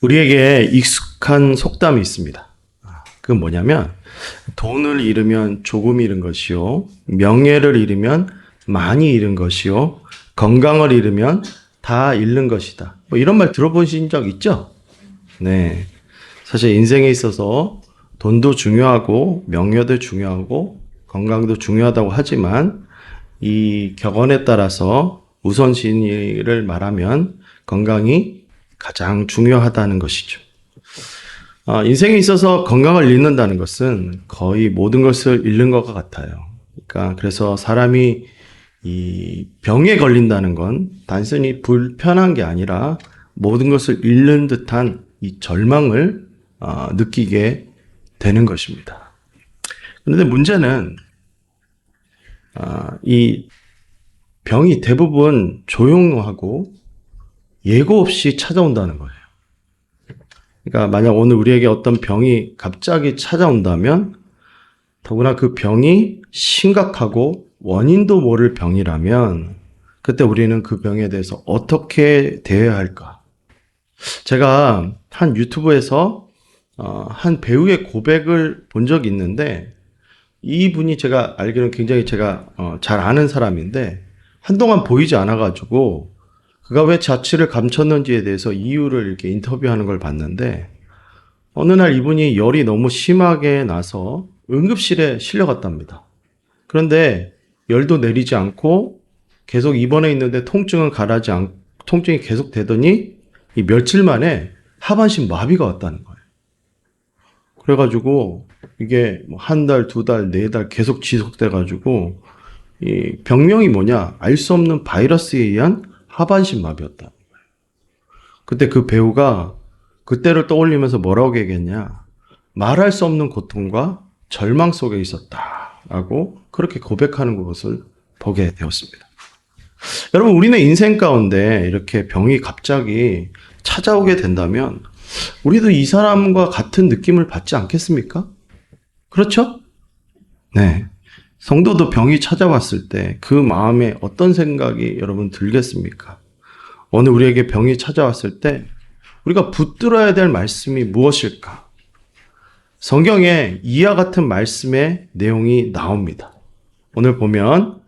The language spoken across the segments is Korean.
우리에게 익숙한 속담이 있습니다. 그건 뭐냐면 돈을 잃으면 조금 잃은 것이요, 명예를 잃으면 많이 잃은 것이요, 건강을 잃으면 다 잃는 것이다. 뭐 이런 말 들어보신 적 있죠? 네. 사실 인생에 있어서 돈도 중요하고 명예도 중요하고 건강도 중요하다고 하지만 이 격언에 따라서 우선순위를 말하면 건강이 가장 중요하다는 것이죠. 인생에 있어서 건강을 잃는다는 것은 거의 모든 것을 잃는 것과 같아요. 그러니까 그래서 사람이 이 병에 걸린다는 건 단순히 불편한 게 아니라 모든 것을 잃는 듯한 이 절망을 느끼게 되는 것입니다. 그런데 문제는 이 병이 대부분 조용하고 예고 없이 찾아온다는 거예요. 그러니까 만약 오늘 우리에게 어떤 병이 갑자기 찾아온다면, 더구나 그 병이 심각하고 원인도 모를 병이라면 그때 우리는 그 병에 대해서 어떻게 대해야 할까? 제가 한 유튜브에서 한 배우의 고백을 본 적이 있는데, 이분이 제가 알기로는 굉장히 제가 잘 아는 사람인데 한동안 보이지 않아가지고 그가 왜 자취를 감췄는지에 대해서 이유를 이렇게 인터뷰하는 걸 봤는데, 어느 날 이분이 열이 너무 심하게 나서 응급실에 실려갔답니다. 그런데 열도 내리지 않고 계속 입원해 있는데 통증이 계속 되더니 이 며칠 만에 하반신 마비가 왔다는 거예요. 그래가지고 이게 뭐 한 달, 두 달, 네 달 계속 지속돼가지고 이 병명이 뭐냐, 알 수 없는 바이러스에 의한 하반신 마비였다. 그때 그 배우가 그때를 떠올리면서 뭐라고 얘기했냐, 말할 수 없는 고통과 절망 속에 있었다라고 그렇게 고백하는 것을 보게 되었습니다. 여러분, 우리는 인생 가운데 이렇게 병이 갑자기 찾아오게 된다면 우리도 이 사람과 같은 느낌을 받지 않겠습니까? 그렇죠? 네. 성도도 병이 찾아왔을 때 그 마음에 어떤 생각이 여러분 들겠습니까? 오늘 우리에게 병이 찾아왔을 때 우리가 붙들어야 될 말씀이 무엇일까? 성경에 이와 같은 말씀의 내용이 나옵니다. 오늘 보면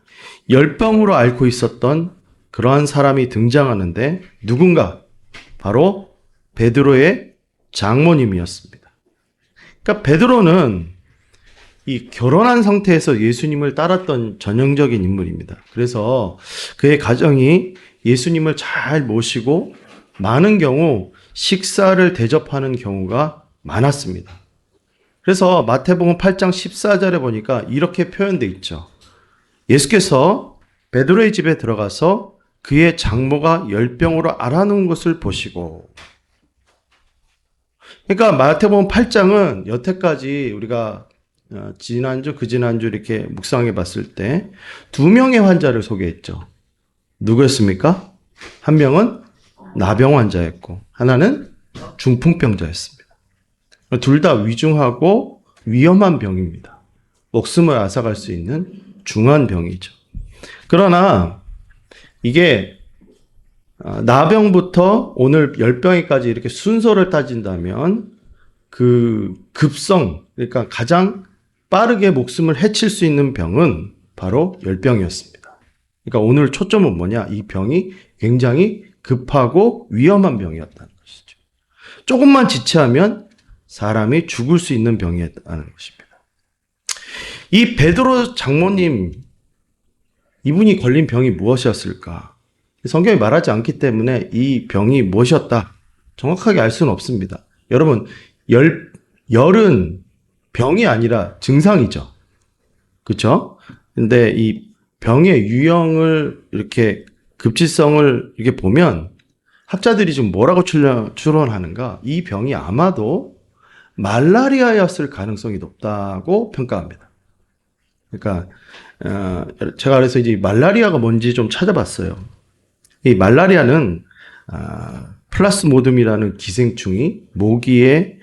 열병으로 앓고 있었던 그러한 사람이 등장하는데 누군가? 바로 베드로의 장모님이었습니다. 그러니까 베드로는 이 결혼한 상태에서 예수님을 따랐던 전형적인 인물입니다. 그래서 그의 가정이 예수님을 잘 모시고 많은 경우 식사를 대접하는 경우가 많았습니다. 그래서 마태복음 8장 14절에 보니까 이렇게 표현되어 있죠. 예수께서 베드로의 집에 들어가서 그의 장모가 열병으로 앓아누운 것을 보시고. 그러니까 마태복음 8장은 여태까지 우리가 지난주, 그지난주 이렇게 묵상해 봤을 때 두 명의 환자를 소개했죠. 누구였습니까? 한 명은 나병 환자였고 하나는 중풍병자였습니다. 둘 다 위중하고 위험한 병입니다. 목숨을 앗아갈 수 있는 중한 병이죠. 그러나 이게 나병부터 오늘 열병에까지 이렇게 순서를 따진다면 그 급성, 그러니까 가장 빠르게 목숨을 해칠 수 있는 병은 바로 열병이었습니다. 그러니까 오늘 초점은 뭐냐? 이 병이 굉장히 급하고 위험한 병이었다는 것이죠. 조금만 지체하면 사람이 죽을 수 있는 병이었다는 것입니다. 이 베드로 장모님, 이분이 걸린 병이 무엇이었을까? 성경이 말하지 않기 때문에 이 병이 무엇이었다 정확하게 알 수는 없습니다. 여러분, 열은 병이 아니라 증상이죠. 그렇죠? 근데 이 병의 유형을 이렇게 급지성을 이렇게 보면 학자들이 지금 뭐라고 추론하는가? 이 병이 아마도 말라리아였을 가능성이 높다고 평가합니다. 그러니까 제가 그래서 이제 말라리아가 뭔지 좀 찾아봤어요. 이 말라리아는 플라스모듐이라는 기생충이 모기에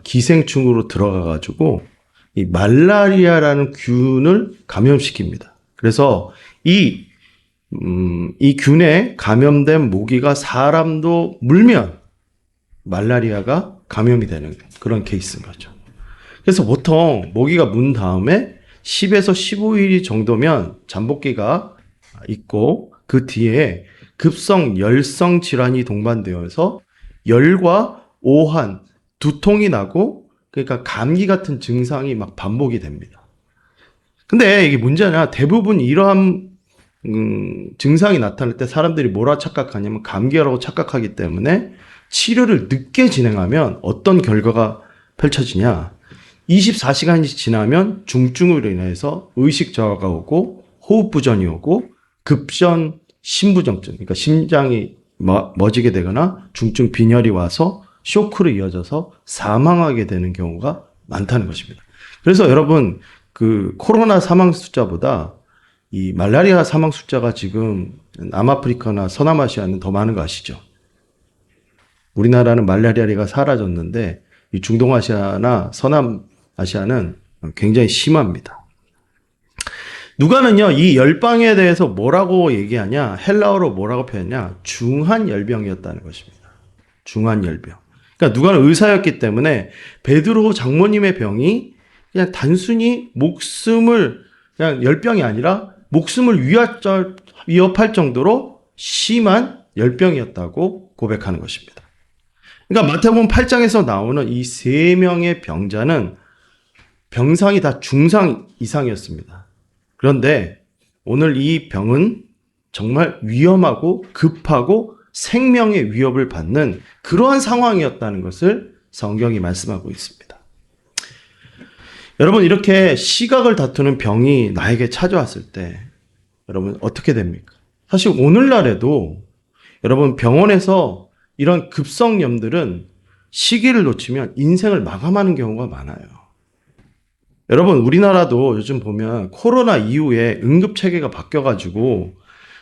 기생충으로 들어가가지고 이 말라리아라는 균을 감염시킵니다. 그래서 이 균에 감염된 모기가 사람도 물면 말라리아가 감염이 되는 그런 케이스인 거죠. 그래서 보통 모기가 문 다음에 10에서 15일이 정도면 잠복기가 있고 그 뒤에 급성 열성 질환이 동반되어서 열과 오한, 두통이 나고 그러니까 감기 같은 증상이 막 반복이 됩니다. 근데 이게 문제냐, 대부분 이러한 증상이 나타날 때 사람들이 뭐라 착각하냐면 감기라고 착각하기 때문에 치료를 늦게 진행하면 어떤 결과가 펼쳐지냐, 24시간이 지나면 중증으로 인해서 의식 저하가 오고 호흡 부전이 오고 급전 심부정증, 그러니까 심장이 멎게 되거나 중증 빈혈이 와서 쇼크로 이어져서 사망하게 되는 경우가 많다는 것입니다. 그래서 여러분, 그 코로나 사망 숫자보다 이 말라리아 사망 숫자가 지금 남아프리카나 서남아시아는 더 많은 거 아시죠? 우리나라는 말라리아가 사라졌는데 이 중동아시아나 서남아시아는 굉장히 심합니다. 누가는요, 이 열방에 대해서 뭐라고 얘기하냐, 헬라어로 뭐라고 표현하냐, 중한 열병이었다는 것입니다. 중한 열병. 그러니까 누가는 의사였기 때문에 베드로 장모님의 병이 그냥 단순히 목숨을, 그냥 열병이 아니라 목숨을 위협할 정도로 심한 열병이었다고 고백하는 것입니다. 그러니까 마태복음 8장에서 나오는 이 세 명의 병자는 병상이 다 중상 이상이었습니다. 그런데 오늘 이 병은 정말 위험하고 급하고 생명의 위협을 받는 그러한 상황이었다는 것을 성경이 말씀하고 있습니다. 여러분, 이렇게 시각을 다투는 병이 나에게 찾아왔을 때 여러분 어떻게 됩니까? 사실 오늘날에도 여러분 병원에서 이런 급성염들은 시기를 놓치면 인생을 마감하는 경우가 많아요. 여러분, 우리나라도 요즘 보면 코로나 이후에 응급체계가 바뀌어가지고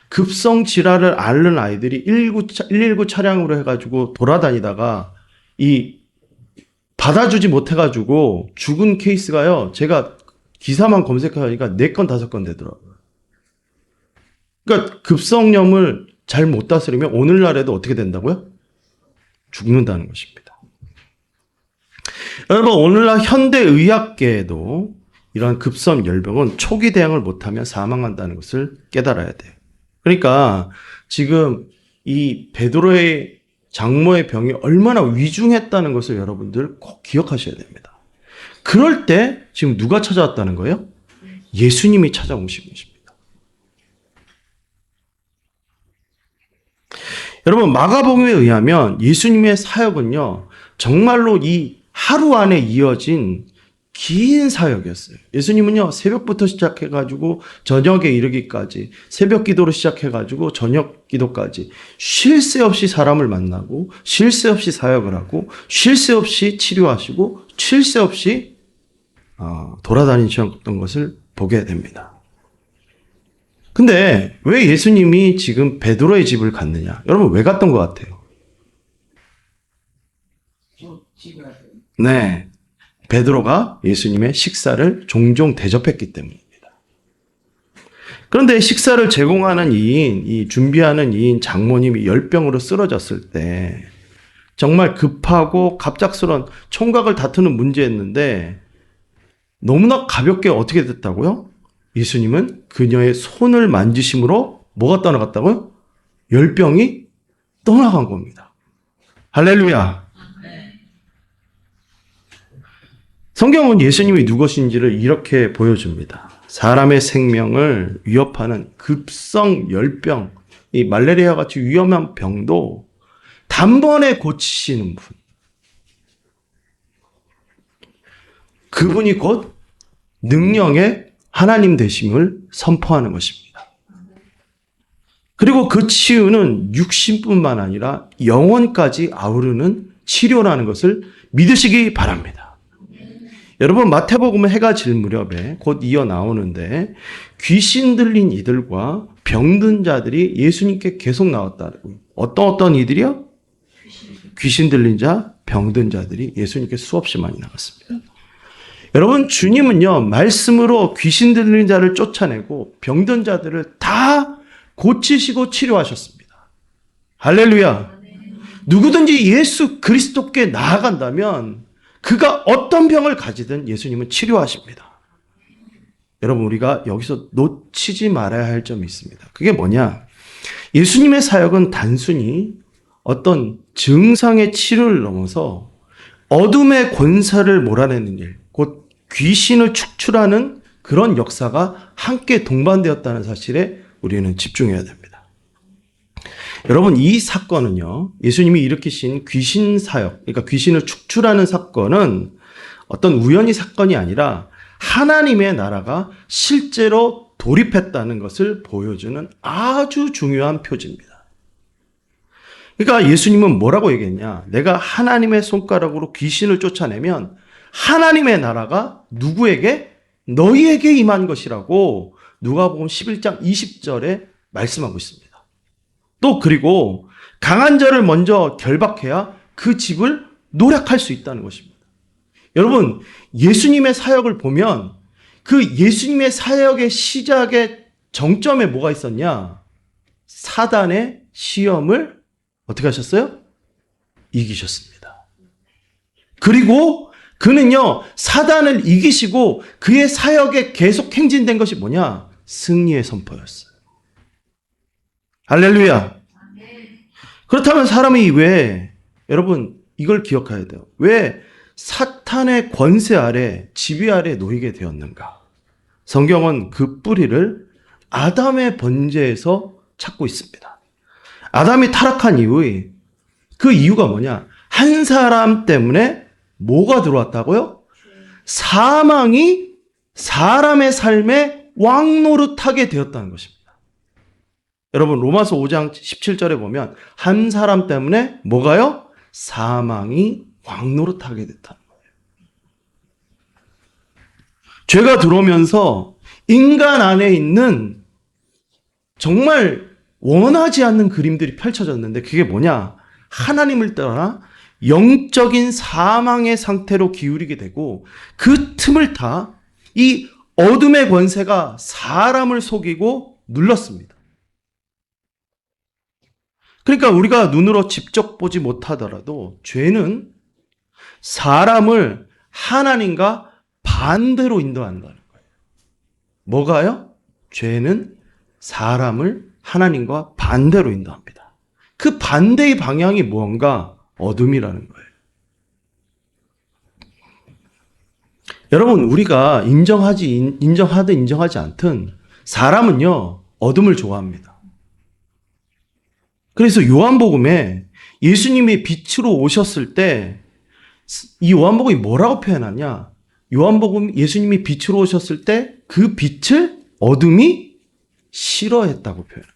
급성 질환을 앓는 아이들이 119 차량으로 해가지고 돌아다니다가 이 받아주지 못해가지고 죽은 케이스가요, 제가 기사만 검색하니까 4건, 5건 되더라고요. 그러니까 급성염을 잘 못 다스리면 오늘날에도 어떻게 된다고요? 죽는다는 것입니다. 여러분, 오늘날 현대의학계에도 이러한 급성 열병은 초기 대응을 못하면 사망한다는 것을 깨달아야 돼요. 그러니까 지금 이 베드로의 장모의 병이 얼마나 위중했다는 것을 여러분들 꼭 기억하셔야 됩니다. 그럴 때 지금 누가 찾아왔다는 거예요? 예수님이 찾아오신 것입니다. 여러분, 마가복음에 의하면 예수님의 사역은요, 정말로 이 하루 안에 이어진 긴 사역이었어요. 예수님은요, 새벽부터 시작해가지고 저녁에 이르기까지, 새벽 기도로 시작해가지고 저녁 기도까지 쉴 새 없이 사람을 만나고, 쉴 새 없이 사역을 하고, 쉴 새 없이 치료하시고, 쉴 새 없이 돌아다니셨던 것을 보게 됩니다. 근데 왜 예수님이 지금 베드로의 집을 갔느냐? 여러분, 왜 갔던 것 같아요? 네. 베드로가 예수님의 식사를 종종 대접했기 때문입니다. 그런데 식사를 제공하는 이 준비하는 이인 장모님이 열병으로 쓰러졌을 때 정말 급하고 갑작스러운 총각을 다투는 문제였는데 너무나 가볍게 어떻게 됐다고요? 예수님은 그녀의 손을 만지심으로 뭐가 떠나갔다고요? 열병이 떠나간 겁니다. 할렐루야. 성경은 예수님이 누구신지를 이렇게 보여줍니다. 사람의 생명을 위협하는 급성 열병, 이 말라리아 같이 위험한 병도 단번에 고치시는 분. 그분이 곧 능력의 하나님 되심을 선포하는 것입니다. 그리고 그 치유는 육신뿐만 아니라 영혼까지 아우르는 치료라는 것을 믿으시기 바랍니다. 여러분, 마태복음은 해가 질 무렵에 곧 이어 나오는데 귀신 들린 이들과 병든 자들이 예수님께 계속 나왔다고. 어떤 이들이요? 귀신 들린 자, 병든 자들이 예수님께 수없이 많이 나왔습니다. 여러분, 주님은요, 말씀으로 귀신 들린 자를 쫓아내고 병든 자들을 다 고치시고 치료하셨습니다. 할렐루야. 누구든지 예수 그리스도께 나아간다면 그가 어떤 병을 가지든 예수님은 치료하십니다. 여러분, 우리가 여기서 놓치지 말아야 할 점이 있습니다. 그게 뭐냐? 예수님의 사역은 단순히 어떤 증상의 치료를 넘어서 어둠의 권세를 몰아내는 일, 곧 귀신을 축출하는 그런 역사가 함께 동반되었다는 사실에 우리는 집중해야 됩니다. 여러분, 이 사건은요, 예수님이 일으키신 귀신 사역, 그러니까 귀신을 축출하는 사건은 어떤 우연히 사건이 아니라 하나님의 나라가 실제로 돌입했다는 것을 보여주는 아주 중요한 표지입니다. 그러니까 예수님은 뭐라고 얘기했냐? 내가 하나님의 손가락으로 귀신을 쫓아내면 하나님의 나라가 누구에게? 너희에게 임한 것이라고 누가복음 11장 20절에 말씀하고 있습니다. 또 그리고 강한 자를 먼저 결박해야 그 집을 노략할 수 있다는 것입니다. 여러분, 예수님의 사역을 보면 그 예수님의 사역의 시작의 정점에 뭐가 있었냐? 사단의 시험을 어떻게 하셨어요? 이기셨습니다. 그리고 그는요, 사단을 이기시고 그의 사역에 계속 행진된 것이 뭐냐? 승리의 선포였어요. 할렐루야. 그렇다면 사람이 왜, 여러분, 이걸 기억해야 돼요. 왜 사탄의 권세 아래, 지배 아래 놓이게 되었는가? 성경은 그 뿌리를 아담의 번제에서 찾고 있습니다. 아담이 타락한 이후에 그 이유가 뭐냐? 한 사람 때문에 뭐가 들어왔다고요? 사망이 사람의 삶에 왕노릇하게 되었다는 것입니다. 여러분, 로마서 5장 17절에 보면 한 사람 때문에 뭐가요? 사망이 왕노릇하게 됐다는 거예요. 죄가 들어오면서 인간 안에 있는 정말 원하지 않는 그림들이 펼쳐졌는데 그게 뭐냐? 하나님을 떠나 영적인 사망의 상태로 기울이게 되고 그 틈을 타 이 어둠의 권세가 사람을 속이고 눌렀습니다. 그러니까 우리가 눈으로 직접 보지 못하더라도 죄는 사람을 하나님과 반대로 인도한다는 거예요. 뭐가요? 죄는 사람을 하나님과 반대로 인도합니다. 그 반대의 방향이 뭔가? 어둠이라는 거예요. 여러분, 우리가 인정하든 인정하지 않든 사람은요, 어둠을 좋아합니다. 그래서 요한복음에 예수님이 빛으로 오셨을 때 이 요한복음이 뭐라고 표현하냐? 요한복음 예수님이 빛으로 오셨을 때 그 빛을 어둠이 싫어했다고 표현합니다.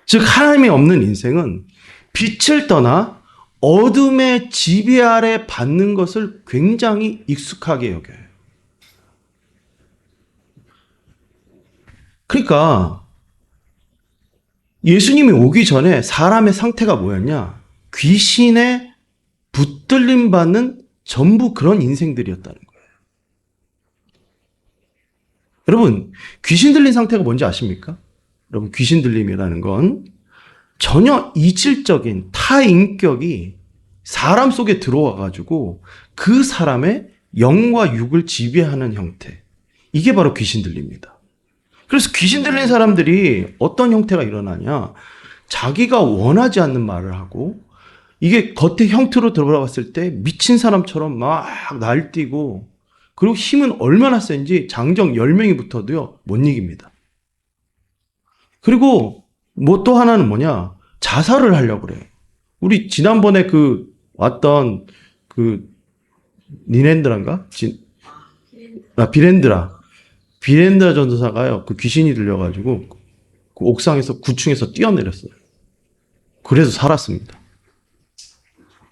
즉 하나님이 없는 인생은 빛을 떠나 어둠의 지배 아래 받는 것을 굉장히 익숙하게 여겨요. 그러니까 예수님이 오기 전에 사람의 상태가 뭐였냐? 귀신에 붙들림 받는 전부 그런 인생들이었다는 거예요. 여러분, 귀신 들린 상태가 뭔지 아십니까? 여러분, 귀신 들림이라는 건 전혀 이질적인 타인격이 사람 속에 들어와가지고 그 사람의 영과 육을 지배하는 형태. 이게 바로 귀신 들림입니다. 그래서 귀신 들린 사람들이 어떤 형태가 일어나냐? 자기가 원하지 않는 말을 하고 이게 겉의 형태로 들어갔을 때 미친 사람처럼 막 날뛰고 그리고 힘은 얼마나 센지 장정 10명이 붙어도요 못 이깁니다. 그리고 뭐 또 하나는 뭐냐? 자살을 하려고 그래. 우리 지난번에 그 왔던 그 니넨드란가? 비렌드라 전도사가요. 그 귀신이 들려가지고 그 옥상에서 9층에서 뛰어내렸어요. 그래서 살았습니다.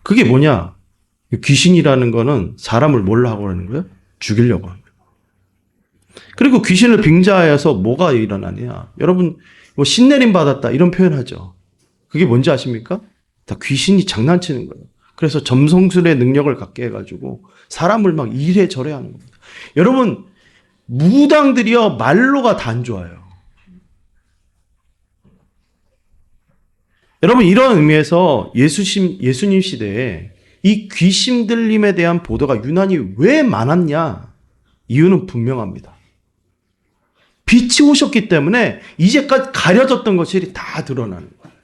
그게 뭐냐? 귀신이라는 거는 사람을 뭘 하고 하는 거예요? 죽이려고 합니다. 그리고 귀신을 빙자하여서 뭐가 일어나냐? 여러분, 뭐 신내림 받았다 이런 표현하죠. 그게 뭔지 아십니까? 다 귀신이 장난치는 거예요. 그래서 점성술의 능력을 갖게 해가지고 사람을 막 이래저래 하는 겁니다. 여러분, 무당들이요 말로가 다 안 좋아요. 여러분, 이런 의미에서 예수님 시대에 이 귀신 들림에 대한 보도가 유난히 왜 많았냐? 이유는 분명합니다. 빛이 오셨기 때문에 이제까지 가려졌던 것이 다 드러나는 거예요.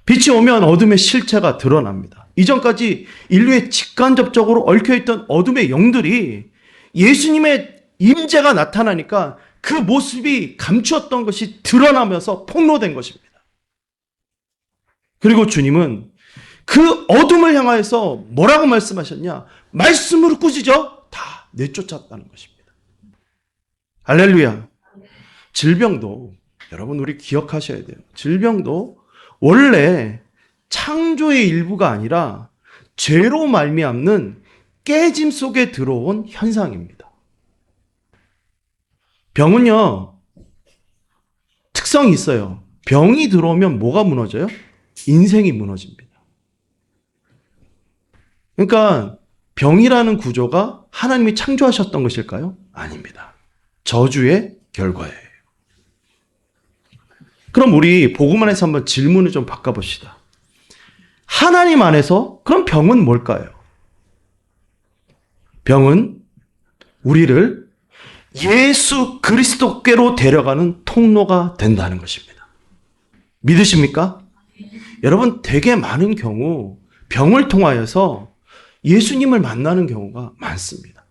빛이 오면 어둠의 실체가 드러납니다. 이전까지 인류의 직간접적으로 얽혀있던 어둠의 영들이 예수님의 임재가 나타나니까 그 모습이 감추었던 것이 드러나면서 폭로된 것입니다. 그리고 주님은 그 어둠을 향하여서 뭐라고 말씀하셨냐? 말씀으로 꾸짖어 다 내쫓았다는 것입니다. 할렐루야. 질병도 여러분 우리 기억하셔야 돼요. 질병도 원래 창조의 일부가 아니라 죄로 말미암는 깨짐 속에 들어온 현상입니다. 병은요, 특성이 있어요. 병이 들어오면 뭐가 무너져요? 인생이 무너집니다. 그러니까 병이라는 구조가 하나님이 창조하셨던 것일까요? 아닙니다. 저주의 결과예요. 그럼 우리 복음 안에서 한번 질문을 좀 바꿔봅시다. 하나님 안에서 그럼 병은 뭘까요? 병은 우리를 예수 그리스도께로 데려가는 통로가 된다는 것입니다. 믿으십니까? 여러분, 되게 많은 경우 병을 통하여서 예수님을 만나는 경우가 많습니다.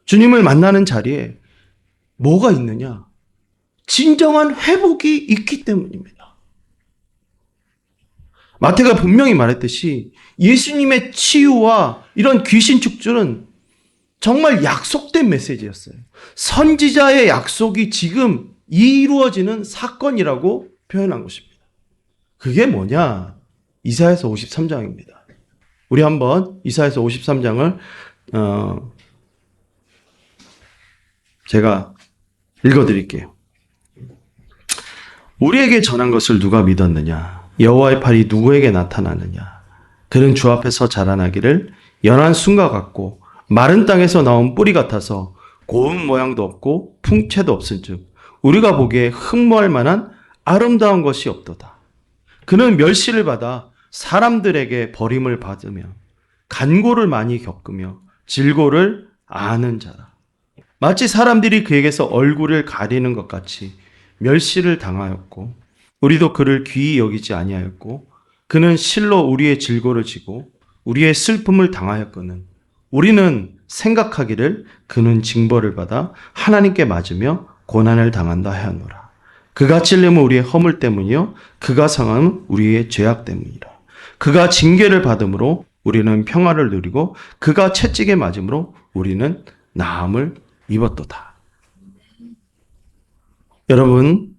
주님을 만나는 자리에 뭐가 있느냐? 진정한 회복이 있기 때문입니다. 마태가 분명히 말했듯이 예수님의 치유와 이런 귀신 축출은 정말 약속된 메시지였어요. 선지자의 약속이 지금 이루어지는 사건이라고 표현한 것입니다. 그게 뭐냐? 이사야서 53장입니다. 우리 한번 이사야서 53장을 제가 읽어드릴게요. 우리에게 전한 것을 누가 믿었느냐? 여호와의 팔이 누구에게 나타나느냐? 그는 주 앞에서 자라나기를 연한 순과 같고 마른 땅에서 나온 뿌리 같아서 고운 모양도 없고 풍채도 없은즉 우리가 보기에 흠모할 만한 아름다운 것이 없도다. 그는 멸시를 받아 사람들에게 버림을 받으며 간고를 많이 겪으며 질고를 아는 자라. 마치 사람들이 그에게서 얼굴을 가리는 것 같이 멸시를 당하였고 우리도 그를 귀히 여기지 아니하였고 그는 실로 우리의 질고를 지고 우리의 슬픔을 당하였거늘 우리는 생각하기를 그는 징벌을 받아 하나님께 맞으며 고난을 당한다 하였노라. 그가 찔림은 우리의 허물 때문이요 그가 상함은 우리의 죄악 때문이라. 그가 징계를 받음으로 우리는 평화를 누리고 그가 채찍에 맞음으로 우리는 나음을 입었도다. 여러분,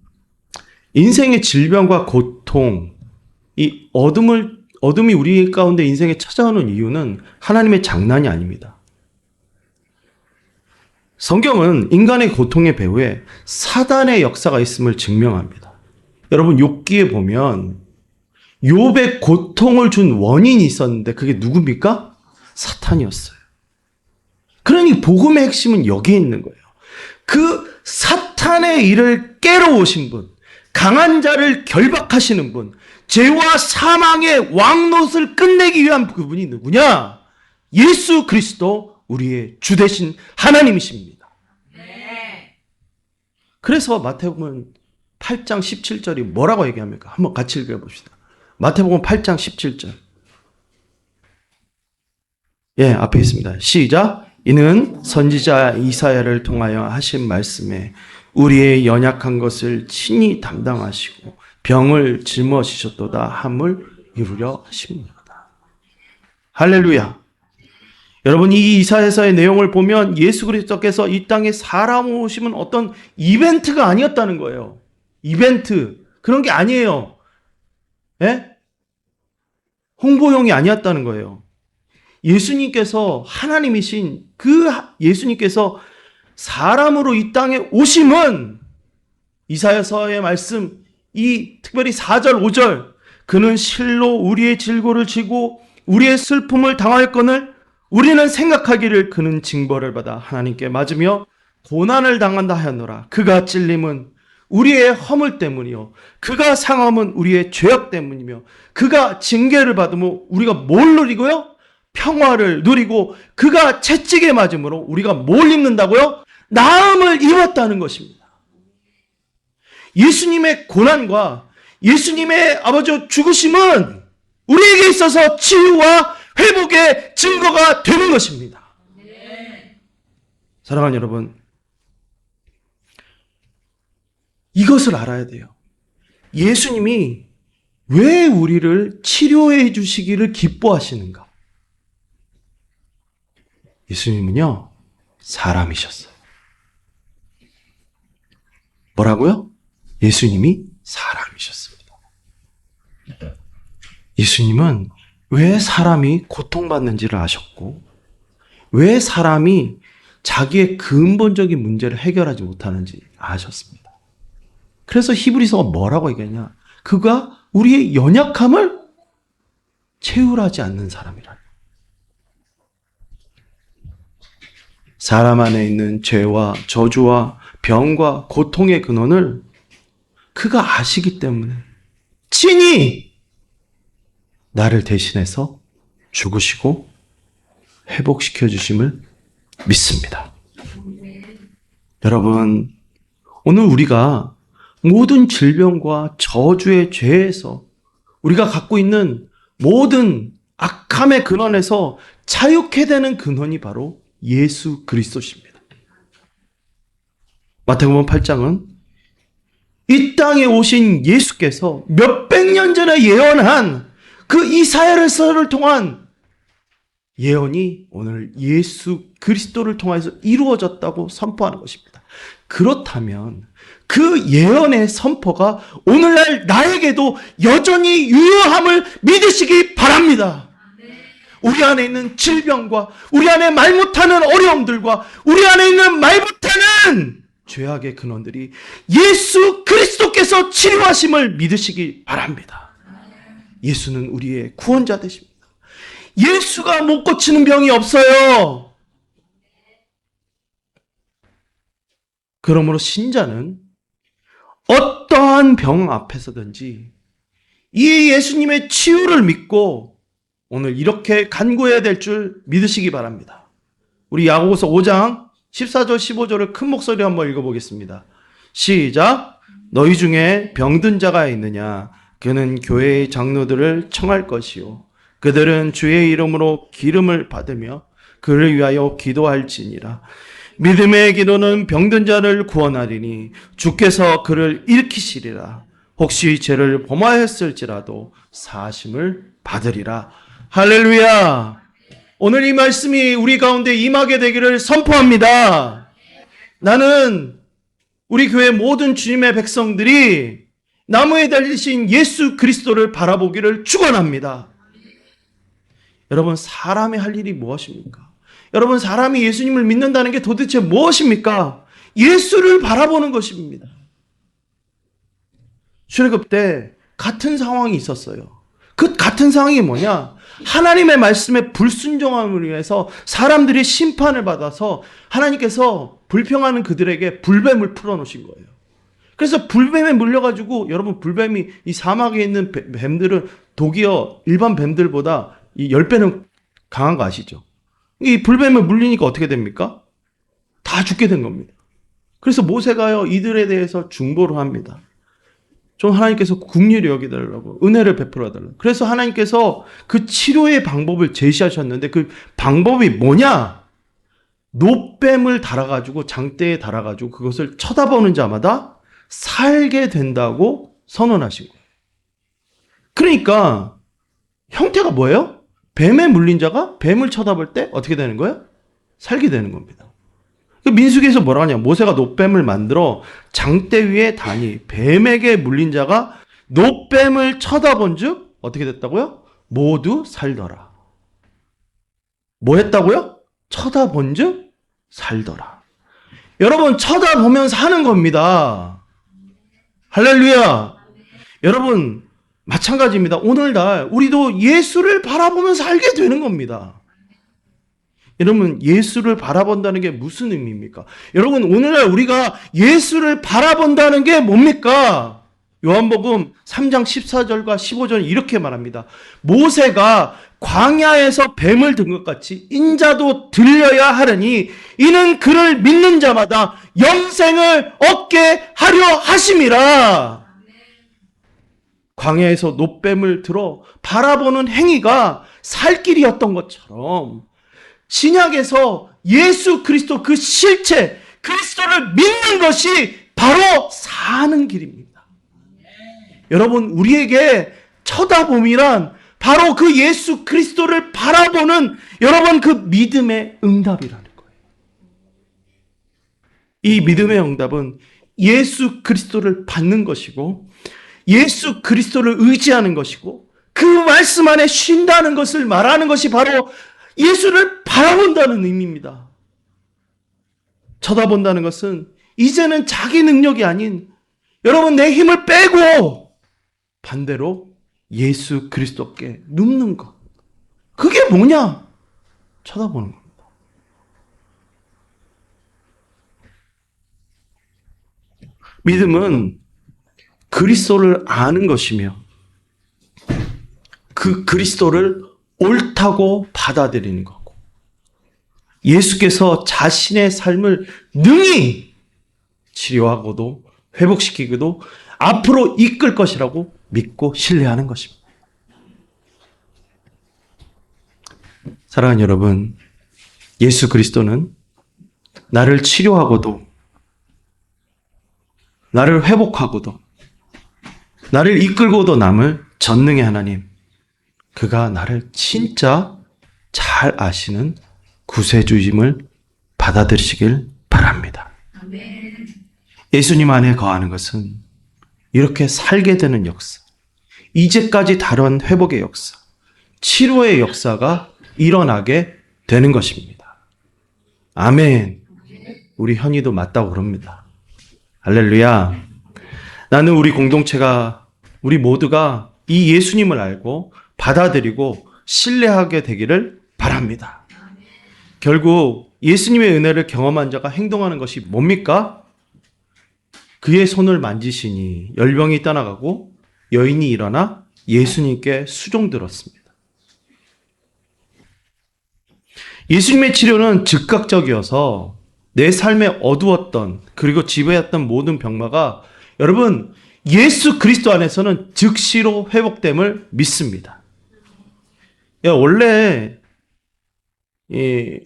인생의 질병과 고통, 이 어둠이 우리 가운데 인생에 찾아오는 이유는 하나님의 장난이 아닙니다. 성경은 인간의 고통의 배후에 사단의 역사가 있음을 증명합니다. 여러분, 욥기에 보면 욥의 고통을 준 원인이 있었는데 그게 누굽니까? 사탄이었어요. 그러니 복음의 핵심은 여기에 있는 거예요. 그 사탄의 일을 깨러 오신 분, 강한 자를 결박하시는 분, 죄와 사망의 왕노릇을 끝내기 위한 그분이 누구냐? 예수 그리스도 우리의 주 되신 하나님이십니다. 네. 그래서 마태복음 8장 17절이 뭐라고 얘기합니까? 한번 같이 읽어봅시다. 마태복음 8장 17절. 예, 앞에 있습니다. 시작. 이는 선지자 이사야를 통하여 하신 말씀에 우리의 연약한 것을 친히 담당하시고 병을 짊어지셨도다 함을 이루려 하십니다. 할렐루야. 여러분, 이 이사야서의 내용을 보면 예수 그리스도께서 이 땅에 사람 오시면 어떤 이벤트가 아니었다는 거예요. 이벤트. 그런 게 아니에요. 예? 홍보용이 아니었다는 거예요. 예수님께서 하나님이신 그 예수님께서 사람으로 이 땅에 오심은 이사야서의 말씀 이 특별히 4절 5절 그는 실로 우리의 질고를 지고 우리의 슬픔을 당하였거늘 우리는 생각하기를 그는 징벌을 받아 하나님께 맞으며 고난을 당한다 하였노라. 그가 찔림은 우리의 허물 때문이요. 그가 상함은 우리의 죄악 때문이며 그가 징계를 받으면 우리가 뭘 누리고요? 평화를 누리고 그가 채찍에 맞음으로 우리가 뭘 입는다고요? 나음을 입었다는 것입니다. 예수님의 고난과 예수님의 아버지 죽으심은 우리에게 있어서 치유와 회복의 증거가 되는 것입니다. 사랑하는 여러분, 이것을 알아야 돼요. 예수님이 왜 우리를 치료해 주시기를 기뻐하시는가? 예수님은요, 사람이셨어요. 뭐라고요? 예수님이 사람이셨습니다. 예수님은 왜 사람이 고통받는지를 아셨고, 왜 사람이 자기의 근본적인 문제를 해결하지 못하는지 아셨습니다. 그래서 히브리서가 뭐라고 얘기하냐? 그가 우리의 연약함을 채울하지 않는 사람이라. 사람 안에 있는 죄와 저주와 병과 고통의 근원을 그가 아시기 때문에 친히 나를 대신해서 죽으시고 회복시켜 주심을 믿습니다. 여러분, 오늘 우리가 모든 질병과 저주의 죄에서 우리가 갖고 있는 모든 악함의 근원에서 자유케 되는 근원이 바로 예수 그리스도십니다. 마태복음 8장은 이 땅에 오신 예수께서 몇백 년 전에 예언한 그 이사야서를 통한 예언이 오늘 예수 그리스도를 통해서 이루어졌다고 선포하는 것입니다. 그렇다면 그 예언의 선포가 오늘날 나에게도 여전히 유효함을 믿으시기 바랍니다. 우리 안에 있는 질병과 우리 안에 말 못하는 어려움들과 우리 안에 있는 말 못하는 죄악의 근원들이 예수 그리스도께서 치료하심을 믿으시기 바랍니다. 예수는 우리의 구원자 되십니다. 예수가 못 고치는 병이 없어요. 그러므로 신자는 어떠한 병 앞에서든지 이 예수님의 치유를 믿고 오늘 이렇게 간구해야 될 줄 믿으시기 바랍니다. 우리 야고보서 5장 14절 15절을 큰 목소리로 한번 읽어보겠습니다. 시작. 너희 중에 병든 자가 있느냐? 그는 교회의 장로들을 청할 것이요 그들은 주의 이름으로 기름을 받으며 그를 위하여 기도할지니라. 믿음의 기도는 병든 자를 구원하리니 주께서 그를 일으키시리라. 혹시 죄를 범하였을지라도 사심을 받으리라. 할렐루야. 오늘 이 말씀이 우리 가운데 임하게 되기를 선포합니다. 나는 우리 교회 모든 주님의 백성들이 나무에 달리신 예수 그리스도를 바라보기를 축원합니다. 여러분, 사람이 할 일이 무엇입니까? 여러분, 사람이 예수님을 믿는다는 게 도대체 무엇입니까? 예수를 바라보는 것입니다. 출애굽 때 같은 상황이 있었어요. 그 같은 상황이 뭐냐? 하나님의 말씀에 불순종함을 위해서 사람들이 심판을 받아서 하나님께서 불평하는 그들에게 불뱀을 풀어놓으신 거예요. 그래서 불뱀에 물려가지고, 여러분, 불뱀이 이 사막에 있는 뱀들은 독이요 일반 뱀들보다 이 10배는 강한 거 아시죠? 이 불뱀에 물리니까 어떻게 됩니까? 다 죽게 된 겁니다. 그래서 모세가요 이들에 대해서 중보를 합니다. 좀 하나님께서 긍휼히 여기달라고, 은혜를 베풀어 달라고. 그래서 하나님께서 그 치료의 방법을 제시하셨는데 그 방법이 뭐냐? 노뱀을 달아가지고, 장대에 달아가지고 그것을 쳐다보는 자마다 살게 된다고 선언하신 거예요. 그러니까 형태가 뭐예요? 뱀에 물린 자가 뱀을 쳐다볼 때 어떻게 되는 거예요? 살게 되는 겁니다. 민수기에서 뭐라고 하냐? 모세가 노뱀을 만들어 장대 위에 다니 뱀에게 물린 자가 노뱀을 쳐다본 즉 어떻게 됐다고요? 모두 살더라. 뭐 했다고요? 쳐다본 즉 살더라. 여러분, 쳐다보면 사는 겁니다. 할렐루야. 여러분, 마찬가지입니다. 오늘날 우리도 예수를 바라보면서 살게 되는 겁니다. 여러분, 예수를 바라본다는 게 무슨 의미입니까? 여러분, 오늘날 우리가 예수를 바라본다는 게 뭡니까? 요한복음 3장 14절과 15절 이렇게 말합니다. 모세가 광야에서 뱀을 든 것 같이 인자도 들려야 하려니 이는 그를 믿는 자마다 영생을 얻게 하려 하심이라. 광야에서 놋뱀을 들어 바라보는 행위가 살 길이었던 것처럼 신약에서 예수 그리스도 그 실체, 그리스도를 믿는 것이 바로 사는 길입니다. 여러분, 우리에게 쳐다봄이란 바로 그 예수 그리스도를 바라보는 여러분 그 믿음의 응답이라는 거예요. 이 믿음의 응답은 예수 그리스도를 받는 것이고 예수 그리스도를 의지하는 것이고 그 말씀 안에 쉰다는 것을 말하는 것이 바로 예수를 바라본다는 의미입니다. 쳐다본다는 것은 이제는 자기 능력이 아닌 여러분 내 힘을 빼고 반대로 예수 그리스도께 눕는 것. 그게 뭐냐? 쳐다보는 겁니다. 믿음은 그리스도를 아는 것이며 그 그리스도를 옳다고 받아들이는 거고 예수께서 자신의 삶을 능히 치료하고도 회복시키고도 앞으로 이끌 것이라고 믿고 신뢰하는 것입니다. 사랑하는 여러분, 예수 그리스도는 나를 치료하고도 나를 회복하고도 나를 이끌고도 남을 전능의 하나님, 그가 나를 진짜 잘 아시는 구세주임을 받아들이시길 바랍니다. 예수님 안에 거하는 것은 이렇게 살게 되는 역사, 이제까지 다룬 회복의 역사, 치료의 역사가 일어나게 되는 것입니다. 아멘. 우리 현이도 맞다고 그럽니다. 할렐루야. 나는 우리 공동체가, 우리 모두가 이 예수님을 알고 받아들이고 신뢰하게 되기를 바랍니다. 결국 예수님의 은혜를 경험한 자가 행동하는 것이 뭡니까? 그의 손을 만지시니 열병이 떠나가고 여인이 일어나 예수님께 수종들었습니다. 예수님의 치료는 즉각적이어서 내 삶에 어두웠던 그리고 지배했던 모든 병마가 여러분 예수 그리스도 안에서는 즉시로 회복됨을 믿습니다. 원래 이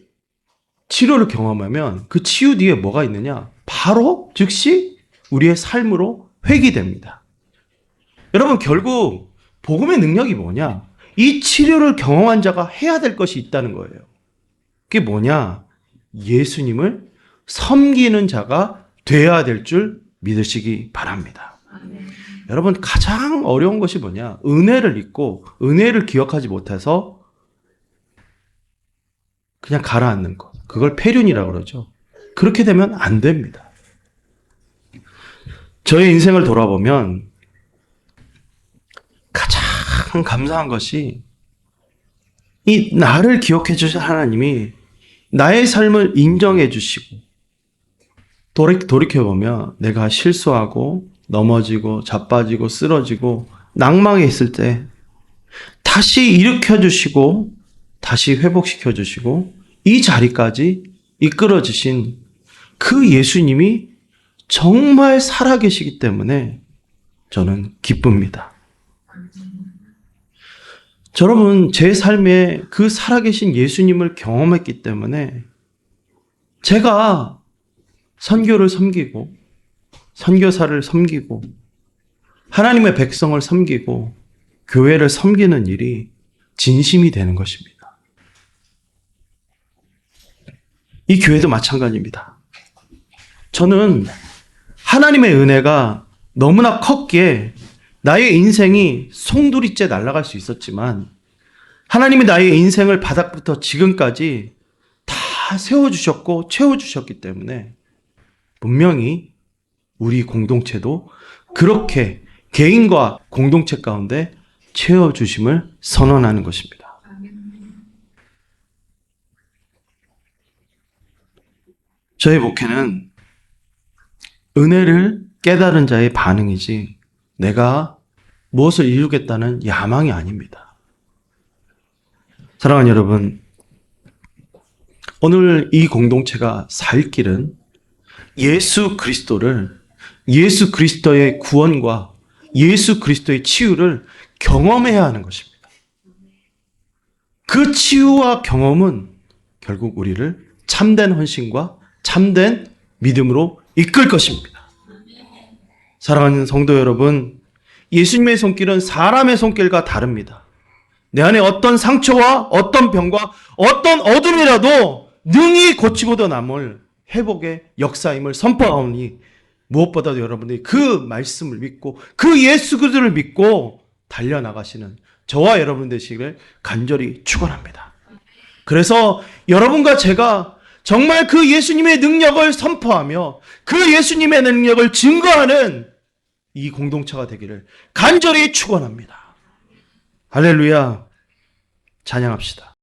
치료를 경험하면 그 치유 뒤에 뭐가 있느냐? 바로 즉시 우리의 삶으로 회귀됩니다. 여러분 결국 복음의 능력이 뭐냐? 이 치료를 경험한 자가 해야 될 것이 있다는 거예요. 그게 뭐냐? 예수님을 섬기는 자가 되어야 될 줄 믿으시기 바랍니다. 여러분 가장 어려운 것이 뭐냐? 은혜를 잊고 은혜를 기억하지 못해서 그냥 가라앉는 것. 그걸 폐륜이라고 그러죠. 그렇게 되면 안 됩니다. 저의 인생을 돌아보면 가장 감사한 것이 이 나를 기억해 주신 하나님이 나의 삶을 인정해 주시고 돌이켜보면 내가 실수하고 넘어지고 자빠지고 쓰러지고 낭망해 있을 때 다시 일으켜 주시고 다시 회복시켜 주시고 이 자리까지 이끌어 주신 그 예수님이 정말 살아계시기 때문에 저는 기쁩니다. 여러분, 제 삶에 그 살아계신 예수님을 경험했기 때문에 제가 선교를 섬기고 선교사를 섬기고 하나님의 백성을 섬기고 교회를 섬기는 일이 진심이 되는 것입니다. 이 교회도 마찬가지입니다. 저는 하나님의 은혜가 너무나 컸기에 나의 인생이 송두리째 날아갈 수 있었지만 하나님이 나의 인생을 바닥부터 지금까지 다 세워주셨고 채워주셨기 때문에 분명히 우리 공동체도 그렇게 개인과 공동체 가운데 채워주심을 선언하는 것입니다. 저의 목회는 은혜를 깨달은 자의 반응이지 내가 무엇을 이루겠다는 야망이 아닙니다. 사랑하는 여러분, 오늘 이 공동체가 살 길은 예수 그리스도의 구원과 예수 그리스도의 치유를 경험해야 하는 것입니다. 그 치유와 경험은 결국 우리를 참된 헌신과 참된 믿음으로 이끌 것입니다. 사랑하는 성도 여러분, 예수님의 손길은 사람의 손길과 다릅니다. 내 안에 어떤 상처와 어떤 병과 어떤 어둠이라도 능히 고치고도 남을 회복의 역사임을 선포하오니 무엇보다도 여러분들이 그 말씀을 믿고 그 예수 그리스도를 믿고 달려나가시는 저와 여러분 되시기를 간절히 축원합니다. 그래서 여러분과 제가 정말 그 예수님의 능력을 선포하며 그 예수님의 능력을 증거하는 이 공동체가 되기를 간절히 축원합니다. 할렐루야. 찬양합시다.